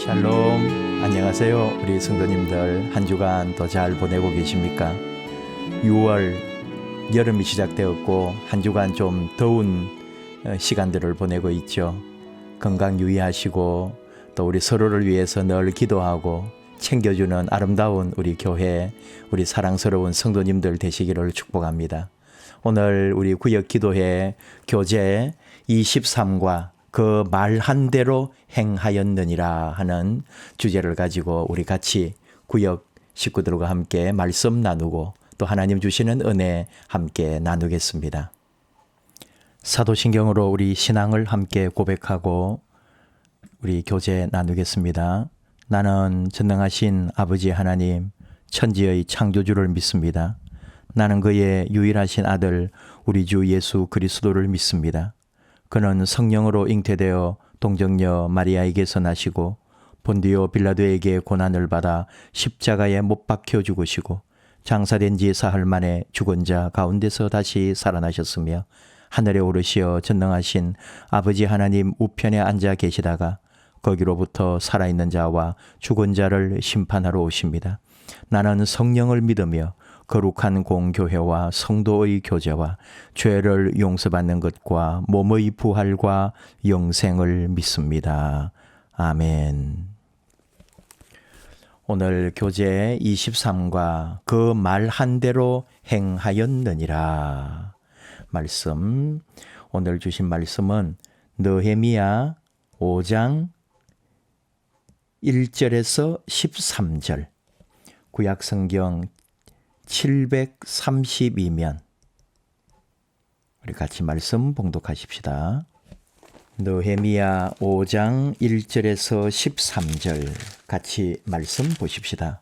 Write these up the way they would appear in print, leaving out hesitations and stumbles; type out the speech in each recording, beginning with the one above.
샬롬, 안녕하세요. 우리 성도님들 한 주간 또 잘 보내고 계십니까? 6월 여름이 시작되었고 한 주간 좀 더운 시간들을 보내고 있죠. 건강 유의하시고 또 우리 서로를 위해서 늘 기도하고 챙겨주는 아름다운 우리 교회, 우리 사랑스러운 성도님들 되시기를 축복합니다. 오늘 우리 구역 기도회 교재 23과 그 말한 대로 행하였느니라 하는 주제를 가지고 우리 같이 구역 식구들과 함께 말씀 나누고 또 하나님 주시는 은혜 함께 나누겠습니다. 사도신경으로 우리 신앙을 함께 고백하고 우리 교제 나누겠습니다. 나는 전능하신 아버지 하나님, 천지의 창조주를 믿습니다. 나는 그의 유일하신 아들 우리 주 예수 그리스도를 믿습니다. 그는 성령으로 잉태되어 동정녀 마리아에게서 나시고 본디오 빌라도에게 고난을 받아 십자가에 못 박혀 죽으시고 장사된 지 사흘 만에 죽은 자 가운데서 다시 살아나셨으며 하늘에 오르시어 전능하신 아버지 하나님 우편에 앉아 계시다가 거기로부터 살아있는 자와 죽은 자를 심판하러 오십니다. 나는 성령을 믿으며 거룩한 공교회와 성도의 교제와 죄를 용서받는 것과 몸의 부활과 영생을 믿습니다. 아멘. 오늘 교재 23과 그 말한 대로 행하였느니라 말씀, 오늘 주신 말씀은 느헤미야 5장 1절에서 13절, 구약성경 732면 우리 같이 말씀 봉독하십시다. 느헤미야 5장 1절에서 13절 같이 말씀 보십시다.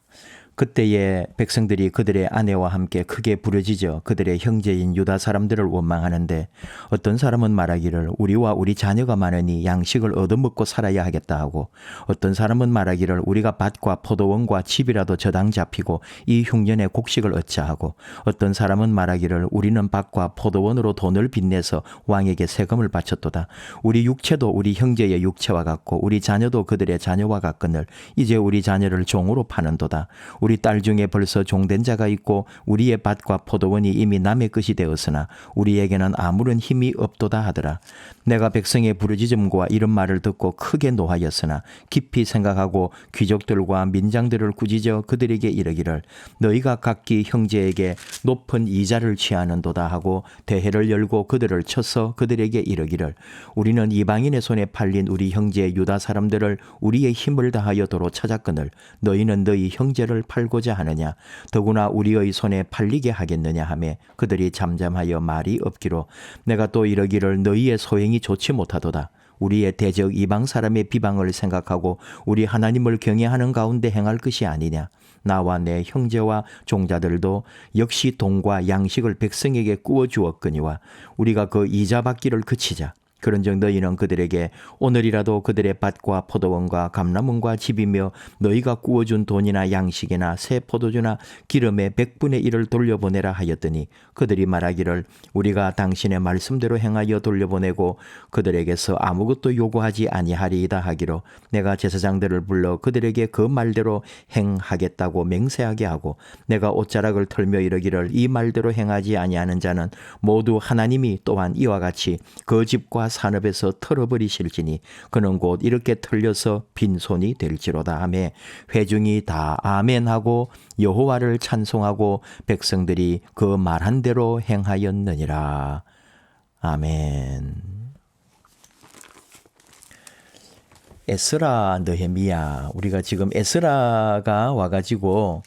그때에 백성들이 그들의 아내와 함께 크게 부르짖어 그들의 형제인 유다 사람들을 원망하는데 어떤 사람은 말하기를 우리와 우리 자녀가 많으니 양식을 얻어먹고 살아야 하겠다 하고 어떤 사람은 말하기를 우리가 밭과 포도원과 집이라도 저당 잡히고 이 흉년에 곡식을 얻자 하고 어떤 사람은 말하기를 우리는 밭과 포도원으로 돈을 빚내서 왕에게 세금을 바쳤도다. 우리 육체도 우리 형제의 육체와 같고 우리 자녀도 그들의 자녀와 같거늘 이제 우리 자녀를 종으로 파는도다. 우리 딸 중에 벌써 종된 자가 있고 우리의 밭과 포도원이 이미 남의 것이 되었으나 우리에게는 아무런 힘이 없도다 하더라. 내가 백성의 부르짖음과 이런 말을 듣고 크게 노하였으나 깊이 생각하고 귀족들과 민장들을 꾸짖어 그들에게 이르기를 너희가 각기 형제에게 높은 이자를 취하는도다 하고 대회를 열고 그들을 쳐서 그들에게 이르기를 우리는 이방인의 손에 팔린 우리 형제 유다 사람들을 우리의 힘을 다하여 도로 찾았거늘 너희는 너희 형제를 팔고자 하느냐 더구나 우리의 손에 팔리게 하겠느냐 하며 그들이 잠잠하여 말이 없기로 내가 또 이러기를 너희의 소행이 좋지 못하도다. 우리의 대적 이방 사람의 비방을 생각하고 우리 하나님을 경외하는 가운데 행할 것이 아니냐. 나와 내 형제와 종자들도 역시 돈과 양식을 백성에게 구워 주었거니와 우리가 그 이자 받기를 그치자. 그런즉 너희는 그들에게 오늘이라도 그들의 밭과 포도원과 감람원과 집이며 너희가 구워준 돈이나 양식이나 새 포도주나 기름의 100분의 1을 돌려보내라 하였더니 그들이 말하기를 우리가 당신의 말씀대로 행하여 돌려보내고 그들에게서 아무것도 요구하지 아니하리이다 하기로 내가 제사장들을 불러 그들에게 그 말대로 행하겠다고 맹세하게 하고 내가 옷자락을 털며 이르기를 이 말대로 행하지 아니하는 자는 모두 하나님이 또한 이와 같이 그 집과 산업에서 털어버리실지니 그는 곧 이렇게 털려서 빈손이 될지로다 하며 회중이 다 아멘하고 여호와를 찬송하고 백성들이 그 말한 대로 행하였느니라. 아멘. 에스라 느헤미야, 우리가 지금 에스라가 와가지고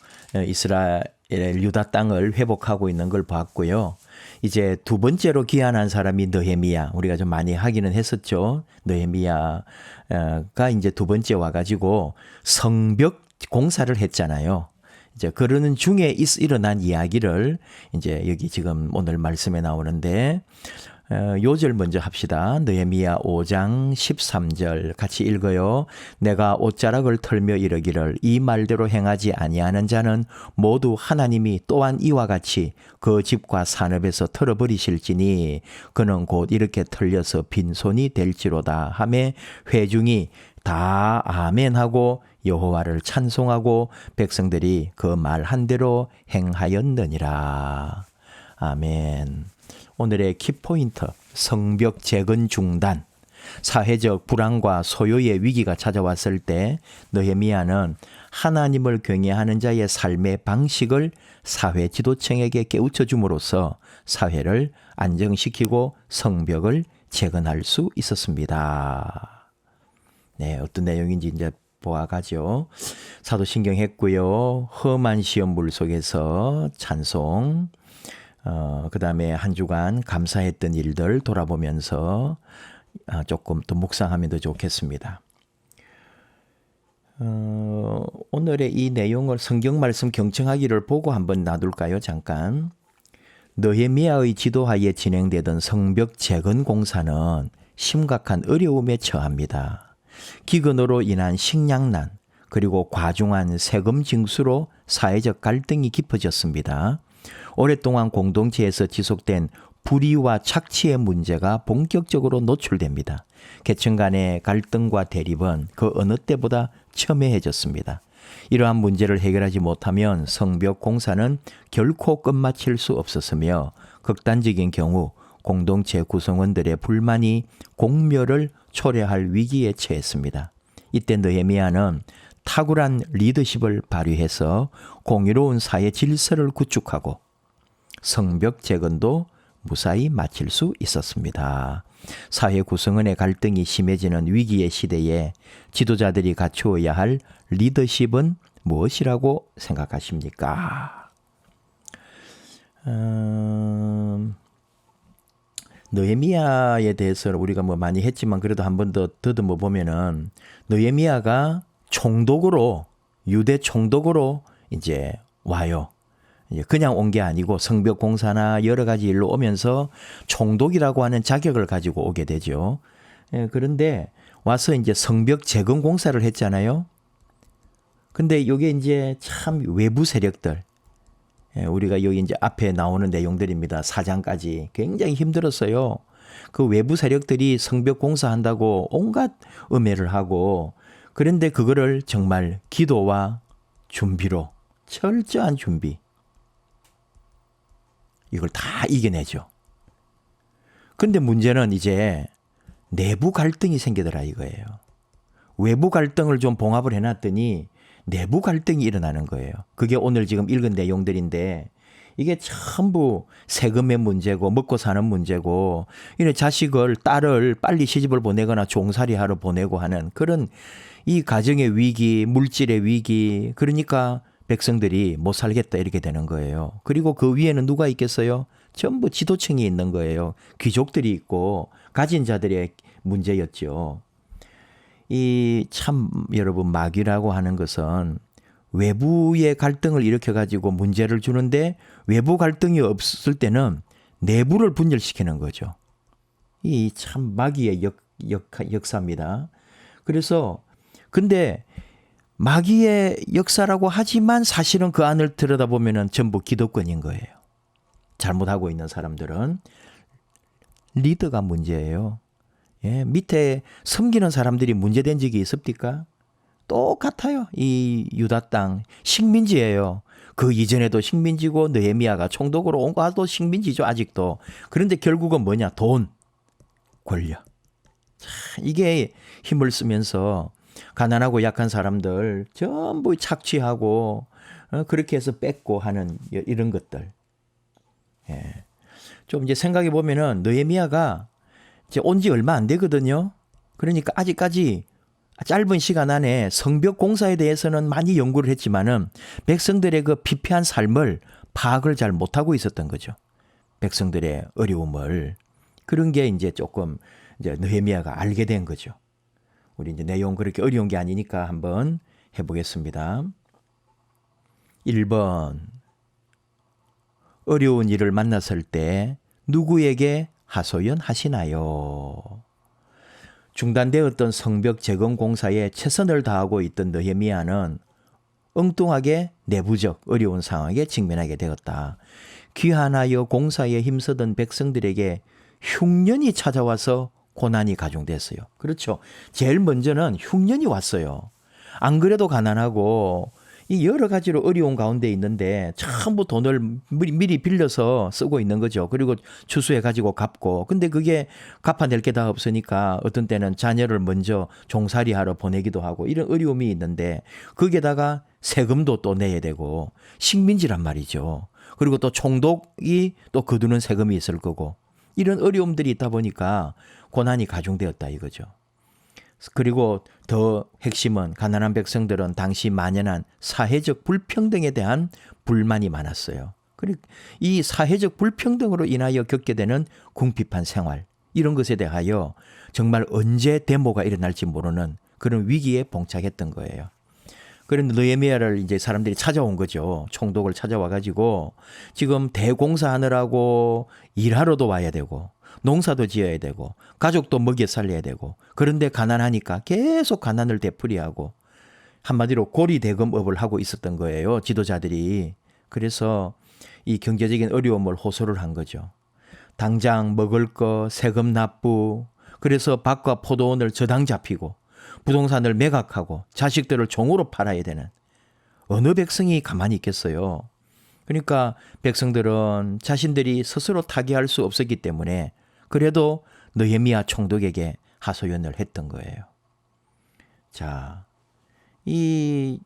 이스라엘 유다 땅을 회복하고 있는 걸 봤고요. 이제 두 번째로 귀환한 사람이 느헤미야, 우리가 좀 많이 하기는 했었죠. 느헤미야가 이제 두 번째 와가지고 성벽 공사를 했잖아요. 이제 그러는 중에 일어난 이야기를 이제 여기 지금 오늘 말씀에 나오는데 요절 먼저 합시다. 느헤미야 5장 13절 같이 읽어요. 내가 옷자락을 털며 이르기를 이 말대로 행하지 아니하는 자는 모두 하나님이 또한 이와 같이 그 집과 산업에서 털어버리실지니 그는 곧 이렇게 털려서 빈손이 될지로다 하매 회중이 다 아멘하고 여호와를 찬송하고 백성들이 그 말한 대로 행하였느니라. 아멘. 오늘의 키포인트, 성벽 재건 중단. 사회적 불안과 소요의 위기가 찾아왔을 때 느헤미야는 하나님을 경외하는 자의 삶의 방식을 사회 지도층에게 깨우쳐 줌으로써 사회를 안정시키고 성벽을 재건할 수 있었습니다. 네, 어떤 내용인지 이제 보아가죠. 사도신경 했고요. 험한 시험 물속에서 찬송, 그 다음에 한 주간 감사했던 일들 돌아보면서 조금 더 묵상하면 더 좋겠습니다. 오늘의 이 내용을 성경 말씀 경청하기를 보고 한번 놔둘까요? 잠깐. 느헤미야의 지도하에 진행되던 성벽 재건 공사는 심각한 어려움에 처합니다. 기근으로 인한 식량난, 그리고 과중한 세금 징수로 사회적 갈등이 깊어졌습니다. 오랫동안 공동체에서 지속된 불의와 착취의 문제가 본격적으로 노출됩니다. 계층 간의 갈등과 대립은 그 어느 때보다 첨예해졌습니다. 이러한 문제를 해결하지 못하면 성벽 공사는 결코 끝마칠 수 없었으며 극단적인 경우 공동체 구성원들의 불만이 공멸을 초래할 위기에 처했습니다. 이때 느헤미야는 탁월한 리더십을 발휘해서 공의로운 사회 질서를 구축하고 성벽 재건도 무사히 마칠 수 있었습니다. 사회 구성원의 갈등이 심해지는 위기의 시대에 지도자들이 갖추어야 할 리더십은 무엇이라고 생각하십니까? 느헤미야에 대해서는 우리가 뭐 많이 했지만 그래도 한 번 더 더듬어 보면은 느헤미야가 총독으로, 유대 총독으로 이제 와요. 그냥 온 게 아니고 성벽 공사나 여러 가지 일로 오면서 총독이라고 하는 자격을 가지고 오게 되죠. 그런데 와서 이제 성벽 재건 공사를 했잖아요. 근데 이게 이제 참 외부 세력들, 우리가 여기 이제 앞에 나오는 내용들입니다. 4장까지 굉장히 힘들었어요. 그 외부 세력들이 성벽 공사한다고 온갖 음해를 하고, 그런데 그거를 정말 기도와 준비로, 철저한 준비, 이걸 다 이겨내죠. 근데 문제는 이제 내부 갈등이 생기더라 이거예요. 외부 갈등을 좀 봉합을 해놨더니 내부 갈등이 일어나는 거예요. 그게 오늘 지금 읽은 내용들인데 이게 전부 세금의 문제고 먹고 사는 문제고, 이런 자식을, 딸을 빨리 시집을 보내거나 종살이하러 보내고 하는 그런 이 가정의 위기, 물질의 위기, 그러니까 백성들이 못 살겠다 이렇게 되는 거예요. 그리고 그 위에는 누가 있겠어요? 전부 지도층이 있는 거예요. 귀족들이 있고 가진 자들의 문제였죠. 이 참 여러분, 마귀라고 하는 것은 외부의 갈등을 일으켜가지고 문제를 주는데 외부 갈등이 없을 때는 내부를 분열시키는 거죠. 이 참 마귀의 역사입니다. 그래서 근데 마귀의 역사라고 하지만 사실은 그 안을 들여다보면 전부 기득권인 거예요. 잘못하고 있는 사람들은 리더가 문제예요. 밑에 섬기는 사람들이 문제된 적이 있습니까? 똑같아요. 이 유다 땅 식민지예요. 그 이전에도 식민지고 느헤미야가 총독으로 온 것도 식민지죠, 아직도. 그런데 결국은 뭐냐? 돈, 권력. 이게 힘을 쓰면서 가난하고 약한 사람들 전부 착취하고 그렇게 해서 뺏고 하는 이런 것들. 좀 이제 생각해 보면은 느헤미야가 이제 온 지 얼마 안 되거든요. 그러니까 아직까지 짧은 시간 안에 성벽 공사에 대해서는 많이 연구를 했지만은 백성들의 그 피폐한 삶을 파악을 잘 못하고 있었던 거죠. 백성들의 어려움을. 그런 게 이제 조금 이제 느헤미야가 알게 된 거죠. 우리 이제 내용 그렇게 어려운 게 아니니까 한번 해보겠습니다. 1번. 어려운 일을 만났을 때 누구에게 하소연하시나요? 중단되었던 성벽 재건 공사에 최선을 다하고 있던 느헤미야는 엉뚱하게 내부적 어려운 상황에 직면하게 되었다. 귀환하여 공사에 힘쓰던 백성들에게 흉년이 찾아와서 고난이 가중됐어요. 그렇죠. 제일 먼저는 흉년이 왔어요. 안 그래도 가난하고 이 여러 가지로 어려운 가운데 있는데 전부 돈을 미리 빌려서 쓰고 있는 거죠. 그리고 추수해 가지고 갚고. 근데 그게 갚아낼 게 다 없으니까 어떤 때는 자녀를 먼저 종살이하러 보내기도 하고 이런 어려움이 있는데 거기에다가 세금도 또 내야 되고 식민지란 말이죠. 그리고 또 총독이 또 거두는 세금이 있을 거고 이런 어려움들이 있다 보니까 고난이 가중되었다 이거죠. 그리고 더 핵심은 가난한 백성들은 당시 만연한 사회적 불평등에 대한 불만이 많았어요. 그리고 이 사회적 불평등으로 인하여 겪게 되는 궁핍한 생활 이런 것에 대하여 정말 언제 데모가 일어날지 모르는 그런 위기에 봉착했던 거예요. 그런 느헤미야를 이제 사람들이 찾아온 거죠. 총독을 찾아와 가지고 지금 대공사하느라고 일하러도 와야 되고 농사도 지어야 되고 가족도 먹여 살려야 되고 그런데 가난하니까 계속 가난을 되풀이하고 한마디로 고리대금업을 하고 있었던 거예요. 지도자들이. 그래서 이 경제적인 어려움을 호소를 한 거죠. 당장 먹을 거 세금 납부 그래서 밭과 포도원을 저당 잡히고 부동산을 매각하고 자식들을 종으로 팔아야 되는 어느 백성이 가만히 있겠어요. 그러니까 백성들은 자신들이 스스로 타개할 수 없었기 때문에 그래도 느헤미야 총독에게 하소연을 했던 거예요. 자, 이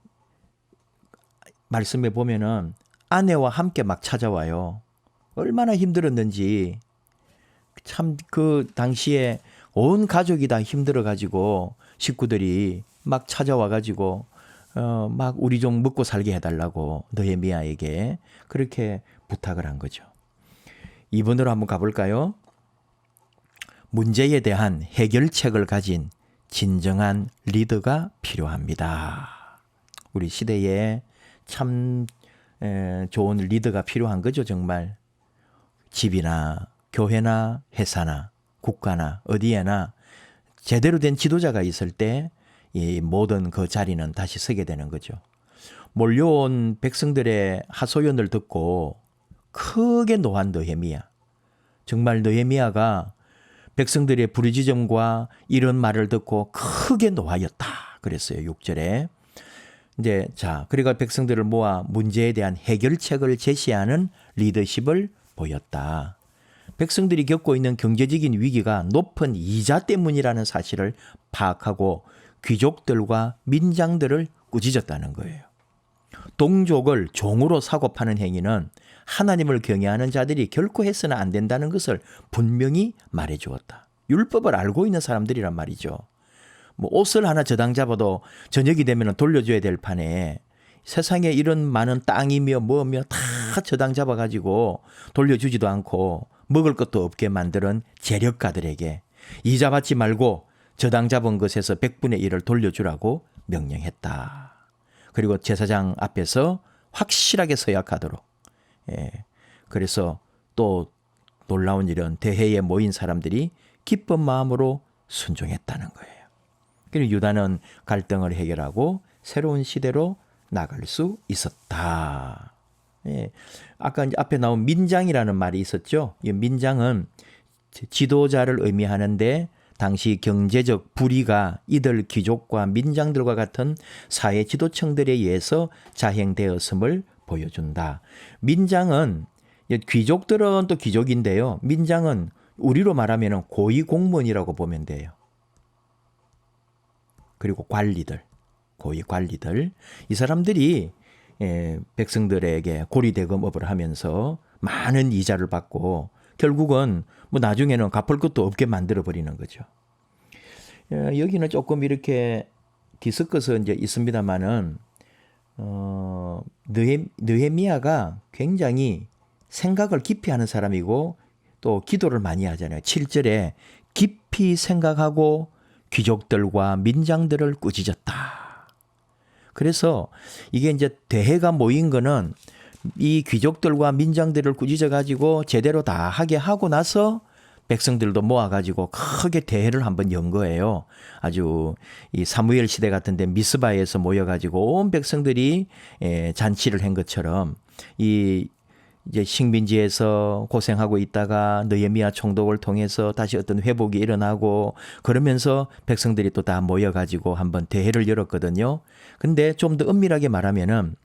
말씀에 보면은 아내와 함께 막 찾아와요. 얼마나 힘들었는지 참 그 당시에 온 가족이 다 힘들어가지고 식구들이 막 찾아와가지고 막 우리 좀 먹고 살게 해달라고 느헤미야에게 그렇게 부탁을 한 거죠. 2번으로 한번 가볼까요? 문제에 대한 해결책을 가진 진정한 리더가 필요합니다. 우리 시대에 참 좋은 리더가 필요한 거죠. 정말 집이나 교회나 회사나 국가나 어디에나 제대로 된 지도자가 있을 때 이 모든 그 자리는 다시 서게 되는 거죠. 몰려온 백성들의 하소연을 듣고 크게 노한 느헤미야. 정말 느헤미야가 백성들의 부르짖음과 이런 말을 듣고 크게 노하였다. 그랬어요. 6절에. 이제 자, 그러니까 백성들을 모아 문제에 대한 해결책을 제시하는 리더십을 보였다. 백성들이 겪고 있는 경제적인 위기가 높은 이자 때문이라는 사실을 파악하고 귀족들과 민장들을 꾸짖었다는 거예요. 동족을 종으로 사고 파는 행위는 하나님을 경외하는 자들이 결코 해서는 안 된다는 것을 분명히 말해 주었다. 율법을 알고 있는 사람들이란 말이죠. 뭐 옷을 하나 저당 잡아도 저녁이 되면 돌려줘야 될 판에 세상에 이런 많은 땅이며 뭐며 다 저당 잡아가지고 돌려주지도 않고 먹을 것도 없게 만드는 재력가들에게 이자 받지 말고 저당 잡은 것에서 100분의 1을 돌려주라고 명령했다. 그리고 제사장 앞에서 확실하게 서약하도록. 그래서 또 놀라운 일은 대회에 모인 사람들이 기쁜 마음으로 순종했다는 거예요. 그리고 유다는 갈등을 해결하고 새로운 시대로 나갈 수 있었다. 아까 이제 앞에 나온 민장이라는 말이 있었죠. 이 민장은 지도자를 의미하는데 당시 경제적 불의가 이들 귀족과 민장들과 같은 사회 지도층들에 의해서 자행되었음을 보여준다. 민장은 귀족들은 또 귀족인데요. 민장은 우리로 말하면 고위공무원이라고 보면 돼요. 그리고 관리들, 고위 관리들. 이 사람들이 백성들에게 고리대금업을 하면서 많은 이자를 받고 결국은 뭐 나중에는 갚을 것도 없게 만들어 버리는 거죠. 여기는 조금 이렇게 뒤섞어서 이제 있습니다만은 느헤미야가 굉장히 생각을 깊이 하는 사람이고 또 기도를 많이 하잖아요. 7절에 깊이 생각하고 귀족들과 민장들을 꾸짖었다. 그래서 이게 이제 대회가 모인 거는 이 귀족들과 민장들을 꾸짖어 가지고 제대로 다 하게 하고 나서 백성들도 모아가지고 크게 대회를 한번 연 거예요. 아주 이 사무엘 시대 같은데 미스바에서 모여가지고 온 백성들이 잔치를 한 것처럼 이 이제 식민지에서 고생하고 있다가 느헤미야 총독을 통해서 다시 어떤 회복이 일어나고 그러면서 백성들이 또 다 모여가지고 한번 대회를 열었거든요. 근데 좀 더 엄밀하게 말하면은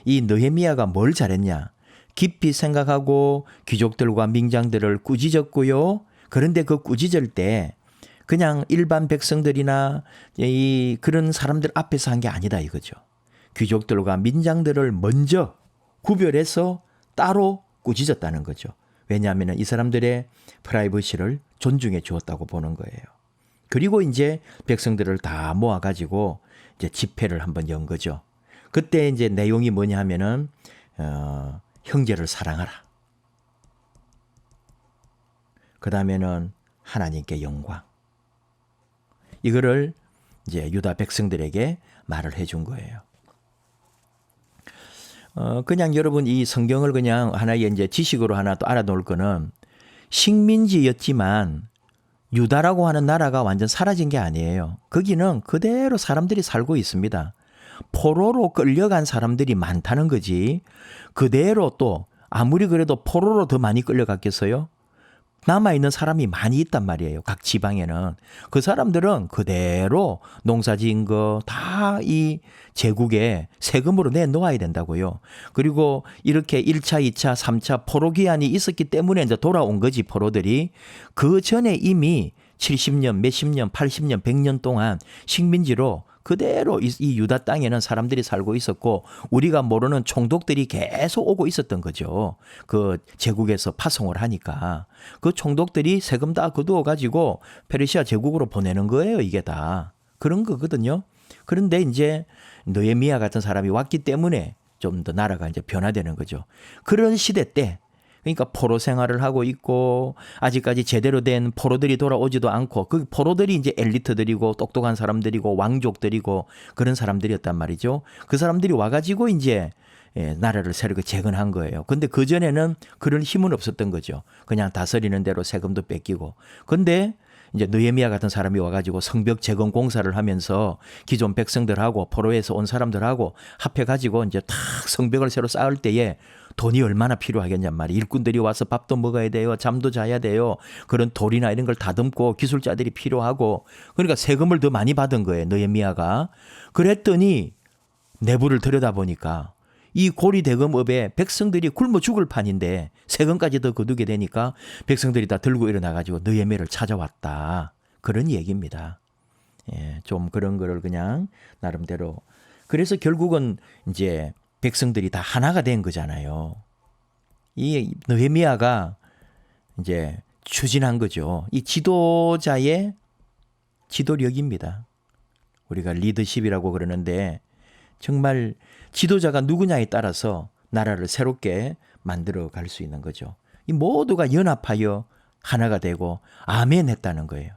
이 느헤미야가 뭘 잘했냐? 깊이 생각하고 귀족들과 민장들을 꾸짖었고요. 그런데 그 꾸짖을 때 그냥 일반 백성들이나 그런 사람들 앞에서 한 게 아니다 이거죠. 귀족들과 민장들을 먼저 구별해서 따로 꾸짖었다는 거죠. 왜냐하면 이 사람들의 프라이버시를 존중해 주었다고 보는 거예요. 그리고 이제 백성들을 다 모아가지고 이제 집회를 한번 연 거죠. 그때 이제 내용이 뭐냐 하면은 형제를 사랑하라. 그 다음에는 하나님께 영광. 이거를 이제 유다 백성들에게 말을 해준 거예요. 그냥 여러분 이 성경을 그냥 하나의 이제 지식으로 하나 또 알아놓을 거는 식민지였지만 유다라고 하는 나라가 완전 사라진 게 아니에요. 거기는 그대로 사람들이 살고 있습니다. 포로로 끌려간 사람들이 많다는 거지. 그대로 또 아무리 그래도 포로로 더 많이 끌려갔겠어요? 남아있는 사람이 많이 있단 말이에요. 각 지방에는. 그 사람들은 그대로 농사지은 거 다 이 제국에 세금으로 내놓아야 된다고요. 그리고 이렇게 1차, 2차, 3차 포로 기한이 있었기 때문에 이제 돌아온 거지, 포로들이. 그 전에 이미 70년, 몇십 년, 80년, 100년 동안 식민지로 그대로 이 유다 땅에는 사람들이 살고 있었고 우리가 모르는 총독들이 계속 오고 있었던 거죠. 그 제국에서 파송을 하니까. 그 총독들이 세금 다 거두어 가지고 페르시아 제국으로 보내는 거예요. 이게 다. 그런 거거든요. 그런데 이제 느헤미야 같은 사람이 왔기 때문에 좀 더 나라가 이제 변화되는 거죠. 그런 시대 때 그러니까 포로 생활을 하고 있고 아직까지 제대로 된 포로들이 돌아오지도 않고 그 포로들이 이제 엘리트들이고 똑똑한 사람들이고 왕족들이고 그런 사람들이었단 말이죠. 그 사람들이 와가지고 이제 나라를 새롭게 재건한 거예요. 근데 그전에는 그런 힘은 없었던 거죠. 그냥 다스리는 대로 세금도 뺏기고. 근데 이제 느헤미야 같은 사람이 와가지고 성벽 재건 공사를 하면서 기존 백성들하고 포로에서 온 사람들하고 합해가지고 이제 탁 성벽을 새로 쌓을 때에 돈이 얼마나 필요하겠냔 말이에요. 일꾼들이 와서 밥도 먹어야 돼요. 잠도 자야 돼요. 그런 돌이나 이런 걸 다듬고 기술자들이 필요하고 그러니까 세금을 더 많이 받은 거예요. 느헤미야가. 그랬더니 내부를 들여다보니까 이 고리대금업에 백성들이 굶어 죽을 판인데 세금까지 더 거두게 되니까 백성들이 다 들고 일어나가지고 느헤미야를 찾아왔다. 그런 얘기입니다. 예, 좀 그런 거를 그냥 나름대로. 그래서 결국은 이제 백성들이 다 하나가 된 거잖아요. 이 느헤미야가 이제 추진한 거죠. 이 지도자의 지도력입니다. 우리가 리더십이라고 그러는데 정말 지도자가 누구냐에 따라서 나라를 새롭게 만들어 갈 수 있는 거죠. 이 모두가 연합하여 하나가 되고 아멘 했다는 거예요.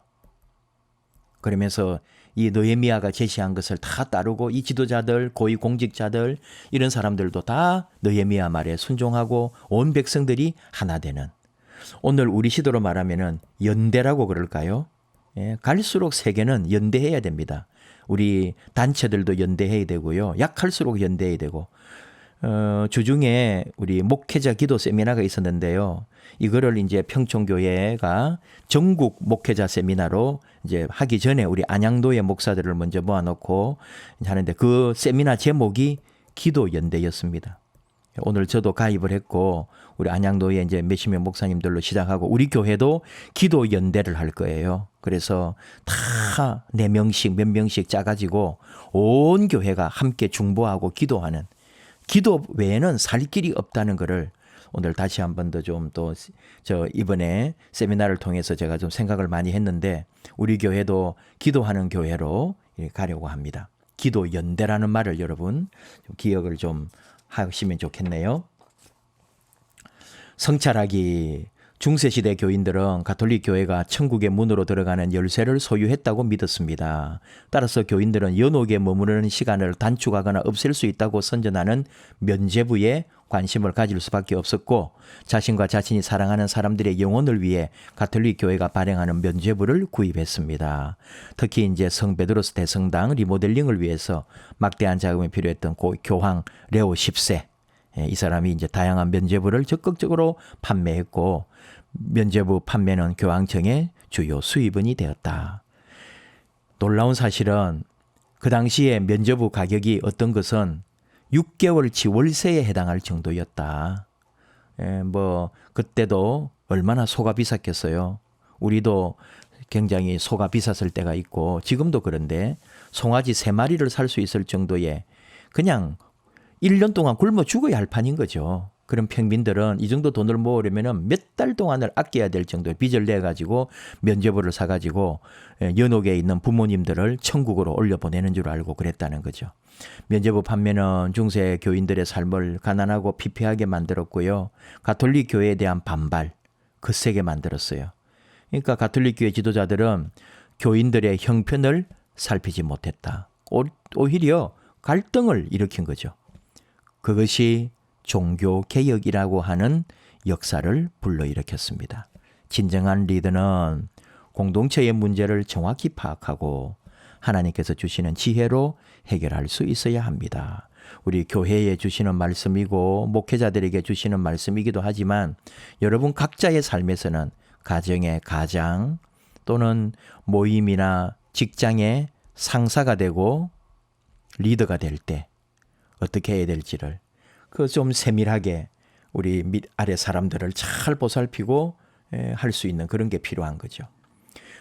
그러면서 이 느헤미야가 제시한 것을 다 따르고 이 지도자들, 고위 공직자들 이런 사람들도 다 느헤미야 말에 순종하고 온 백성들이 하나 되는 오늘 우리 시대로 말하면은 연대라고 그럴까요? 예, 갈수록 세계는 연대해야 됩니다. 우리 단체들도 연대해야 되고요. 약할수록 연대해야 되고 주중에 우리 목회자 기도 세미나가 있었는데요. 이거를 이제 평촌교회가 전국 목회자 세미나로 이제 하기 전에 우리 안양도의 목사들을 먼저 모아놓고 하는데 그 세미나 제목이 기도 연대였습니다. 오늘 저도 가입을 했고 우리 안양도에 이제 몇십 명 목사님들로 시작하고 우리 교회도 기도 연대를 할 거예요. 그래서 다 4명씩 몇 명씩 짜가지고 온 교회가 함께 중보하고 기도하는 기도 외에는 살 길이 없다는 것을 오늘 다시 한 번 더 좀 또 저 이번에 세미나를 통해서 제가 좀 생각을 많이 했는데 우리 교회도 기도하는 교회로 가려고 합니다. 기도 연대라는 말을 여러분 좀 기억을 좀 하시면 좋겠네요. 성찰하기. 중세시대 교인들은 가톨릭 교회가 천국의 문으로 들어가는 열쇠를 소유했다고 믿었습니다. 따라서 교인들은 연옥에 머무르는 시간을 단축하거나 없앨 수 있다고 선전하는 면죄부에 관심을 가질 수밖에 없었고 자신과 자신이 사랑하는 사람들의 영혼을 위해 가톨릭 교회가 발행하는 면죄부를 구입했습니다. 특히 이제 성 베드로스 대성당 리모델링을 위해서 막대한 자금이 필요했던 고 교황 레오 10세 이 사람이 이제 다양한 면죄부를 적극적으로 판매했고 면죄부 판매는 교황청의 주요 수입원이 되었다. 놀라운 사실은 그 당시에 면죄부 가격이 어떤 것은 6개월치 월세에 해당할 정도였다. 그때도 얼마나 소가 비쌌겠어요. 우리도 굉장히 소가 비쌌을 때가 있고 지금도 그런데 송아지 3마리를 살 수 있을 정도의 그냥 1년 동안 굶어 죽어야 할 판인 거죠. 그런 평민들은 이 정도 돈을 모으려면 몇 달 동안을 아껴야 될 정도의 빚을 내가지고 면죄부를 사가지고 연옥에 있는 부모님들을 천국으로 올려보내는 줄 알고 그랬다는 거죠. 면죄부 판매는 중세 교인들의 삶을 가난하고 피폐하게 만들었고요. 가톨릭 교회에 대한 반발 거세게 만들었어요. 그러니까 가톨릭 교회 지도자들은 교인들의 형편을 살피지 못했다. 오히려 갈등을 일으킨 거죠. 그것이 종교개혁이라고 하는 역사를 불러일으켰습니다. 진정한 리더는 공동체의 문제를 정확히 파악하고 하나님께서 주시는 지혜로 해결할 수 있어야 합니다. 우리 교회에 주시는 말씀이고 목회자들에게 주시는 말씀이기도 하지만 여러분 각자의 삶에서는 가정의 가장 또는 모임이나 직장의 상사가 되고 리더가 될 때 어떻게 해야 될지를 그 좀 세밀하게 우리 밑 아래 사람들을 잘 보살피고 할 수 있는 그런 게 필요한 거죠.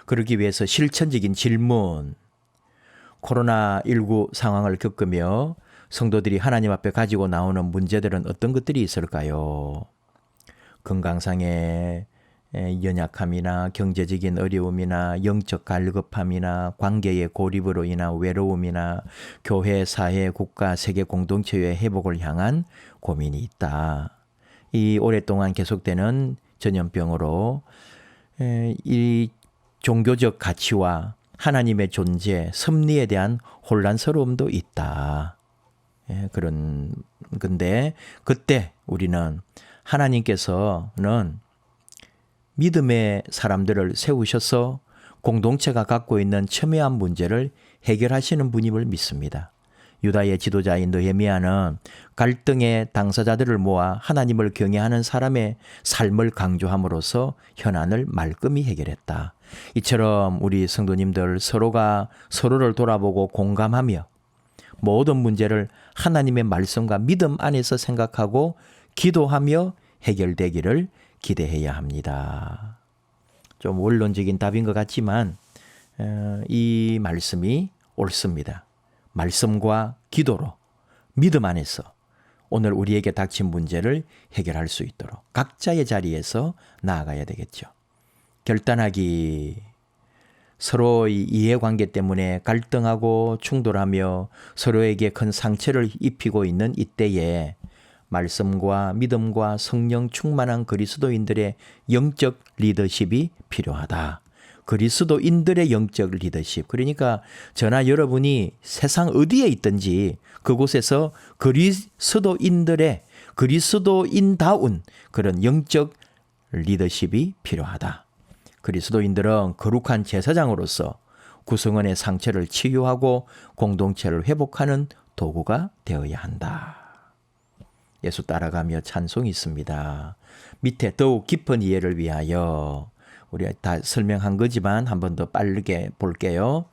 그러기 위해서 실천적인 질문, 코로나19 상황을 겪으며 성도들이 하나님 앞에 가지고 나오는 문제들은 어떤 것들이 있을까요? 건강상의 연약함이나 경제적인 어려움이나 영적 갈급함이나 관계의 고립으로 인한 외로움이나 교회, 사회, 국가, 세계 공동체의 회복을 향한 고민이 있다. 이 오랫동안 계속되는 전염병으로 이 종교적 가치와 하나님의 존재, 섭리에 대한 혼란스러움도 있다. 근데 그때 우리는 하나님께서는 믿음의 사람들을 세우셔서 공동체가 갖고 있는 첨예한 문제를 해결하시는 분임을 믿습니다. 유다의 지도자인 느헤미야는 갈등의 당사자들을 모아 하나님을 경외하는 사람의 삶을 강조함으로써 현안을 말끔히 해결했다. 이처럼 우리 성도님들 서로가 서로를 돌아보고 공감하며 모든 문제를 하나님의 말씀과 믿음 안에서 생각하고 기도하며 해결되기를 기대해야 합니다. 좀 원론적인 답인 것 같지만 이 말씀이 옳습니다. 말씀과 기도로 믿음 안에서 오늘 우리에게 닥친 문제를 해결할 수 있도록 각자의 자리에서 나아가야 되겠죠. 결단하기, 서로의 이해관계 때문에 갈등하고 충돌하며 서로에게 큰 상처를 입히고 있는 이때에 말씀과 믿음과 성령 충만한 그리스도인들의 영적 리더십이 필요하다. 그리스도인들의 영적 리더십. 그러니까 저나 여러분이 세상 어디에 있든지 그곳에서 그리스도인다운 그런 영적 리더십이 필요하다. 그리스도인들은 거룩한 제사장으로서 구성원의 상처를 치유하고 공동체를 회복하는 도구가 되어야 한다. 예수 따라가며 찬송이 있습니다. 밑에 더욱 깊은 이해를 위하여 우리가 다 설명한 거지만 한 번 더 빠르게 볼게요.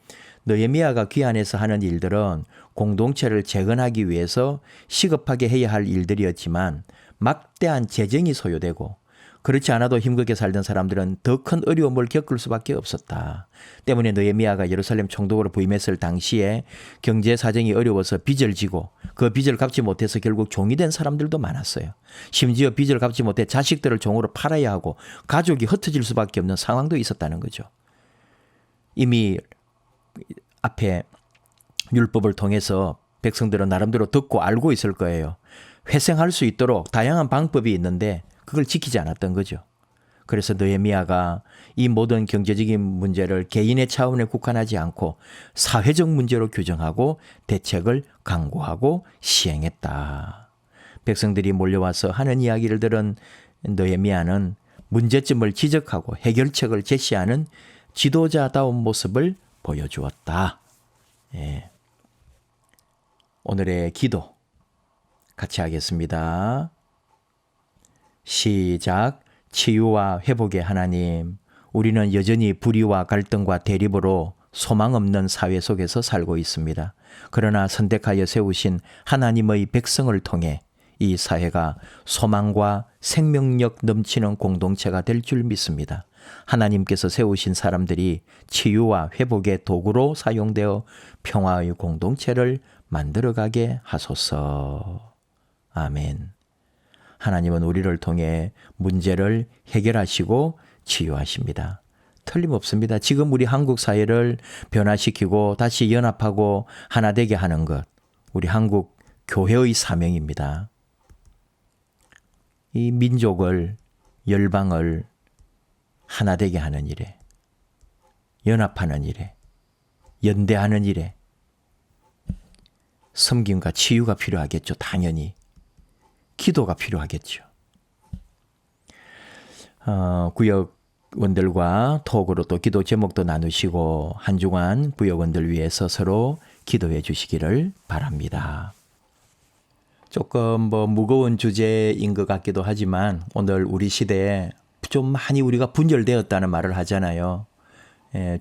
느헤미야가 귀환해서 하는 일들은 공동체를 재건하기 위해서 시급하게 해야 할 일들이었지만 막대한 재정이 소요되고 그렇지 않아도 힘들게 살던 사람들은 더 큰 어려움을 겪을 수밖에 없었다. 때문에 느헤미야가 예루살렘 총독으로 부임했을 당시에 경제 사정이 어려워서 빚을 지고 그 빚을 갚지 못해서 결국 종이 된 사람들도 많았어요. 심지어 빚을 갚지 못해 자식들을 종으로 팔아야 하고 가족이 흩어질 수밖에 없는 상황도 있었다는 거죠. 이미 앞에 율법을 통해서 백성들은 나름대로 듣고 알고 있을 거예요. 회생할 수 있도록 다양한 방법이 있는데 그걸 지키지 않았던 거죠. 그래서 느헤미야가 이 모든 경제적인 문제를 개인의 차원에 국한하지 않고 사회적 문제로 규정하고 대책을 강구하고 시행했다. 백성들이 몰려와서 하는 이야기를 들은 느헤미야는 문제점을 지적하고 해결책을 제시하는 지도자다운 모습을 보여주었다. 예. 오늘의 기도 같이 하겠습니다. 시작. 치유와 회복의 하나님, 우리는 여전히 불의와 갈등과 대립으로 소망 없는 사회 속에서 살고 있습니다. 그러나 선택하여 세우신 하나님의 백성을 통해 이 사회가 소망과 생명력 넘치는 공동체가 될 줄 믿습니다. 하나님께서 세우신 사람들이 치유와 회복의 도구로 사용되어 평화의 공동체를 만들어가게 하소서. 아멘. 하나님은 우리를 통해 문제를 해결하시고 치유하십니다. 틀림없습니다. 지금 우리 한국 사회를 변화시키고 다시 연합하고 하나 되게 하는 것, 우리 한국 교회의 사명입니다. 이 민족을, 열방을 하나 되게 하는 일에, 연합하는 일에, 연대하는 일에 섬김과 치유가 필요하겠죠. 당연히. 기도가 필요하겠죠. 구역원들과 톡으로 또 기도 제목도 나누시고 한 주간 구역원들 위해서 서로 기도해 주시기를 바랍니다. 조금 무거운 주제인 것 같기도 하지만 오늘 우리 시대에 좀 많이 우리가 분열되었다는 말을 하잖아요.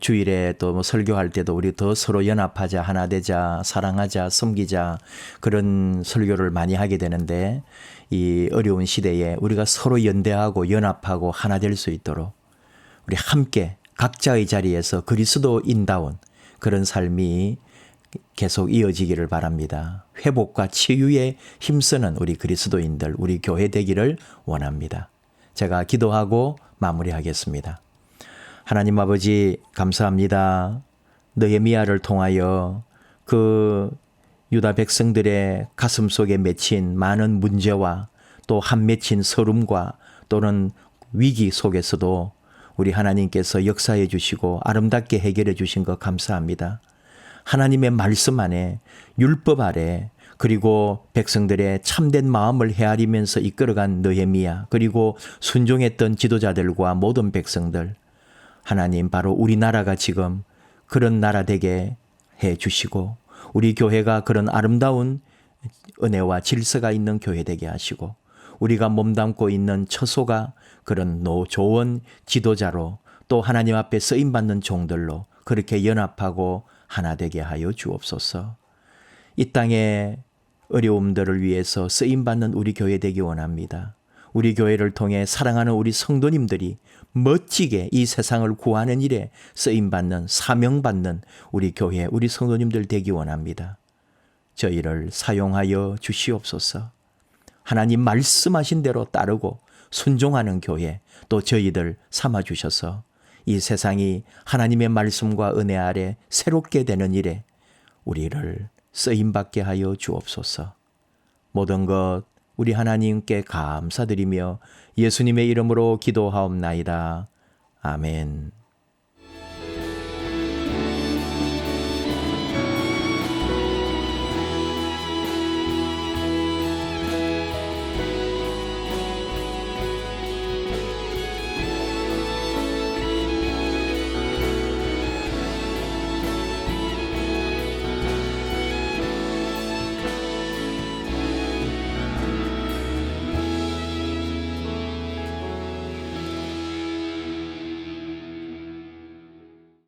주일에 또 설교할 때도 우리 더 서로 연합하자, 하나 되자, 사랑하자, 섬기자 그런 설교를 많이 하게 되는데 이 어려운 시대에 우리가 서로 연대하고 연합하고 하나 될 수 있도록 우리 함께 각자의 자리에서 그리스도인다운 그런 삶이 계속 이어지기를 바랍니다. 회복과 치유에 힘쓰는 우리 그리스도인들, 우리 교회 되기를 원합니다. 제가 기도하고 마무리하겠습니다. 하나님 아버지 감사합니다. 느헤미야를 통하여 그 유다 백성들의 가슴 속에 맺힌 많은 문제와 또 한 맺힌 서름과 또는 위기 속에서도 우리 하나님께서 역사해 주시고 아름답게 해결해 주신 것 감사합니다. 하나님의 말씀 안에 율법 아래 그리고 백성들의 참된 마음을 헤아리면서 이끌어간 느헤미야 그리고 순종했던 지도자들과 모든 백성들 하나님 바로 우리나라가 지금 그런 나라 되게 해 주시고 우리 교회가 그런 아름다운 은혜와 질서가 있는 교회 되게 하시고 우리가 몸담고 있는 처소가 그런 좋은 지도자로 또 하나님 앞에 쓰임받는 종들로 그렇게 연합하고 하나 되게 하여 주옵소서. 이 땅의 어려움들을 위해서 쓰임받는 우리 교회 되기 원합니다. 우리 교회를 통해 사랑하는 우리 성도님들이 멋지게 이 세상을 구하는 일에 쓰임받는 사명받는 우리 교회, 우리 성도님들 되기 원합니다. 저희를 사용하여 주시옵소서. 하나님 말씀하신 대로 따르고 순종하는 교회 또 저희들 삼아주셔서 이 세상이 하나님의 말씀과 은혜 아래 새롭게 되는 일에 우리를 쓰임받게 하여 주옵소서. 모든 것 우리 하나님께 감사드리며 예수님의 이름으로 기도하옵나이다. 아멘.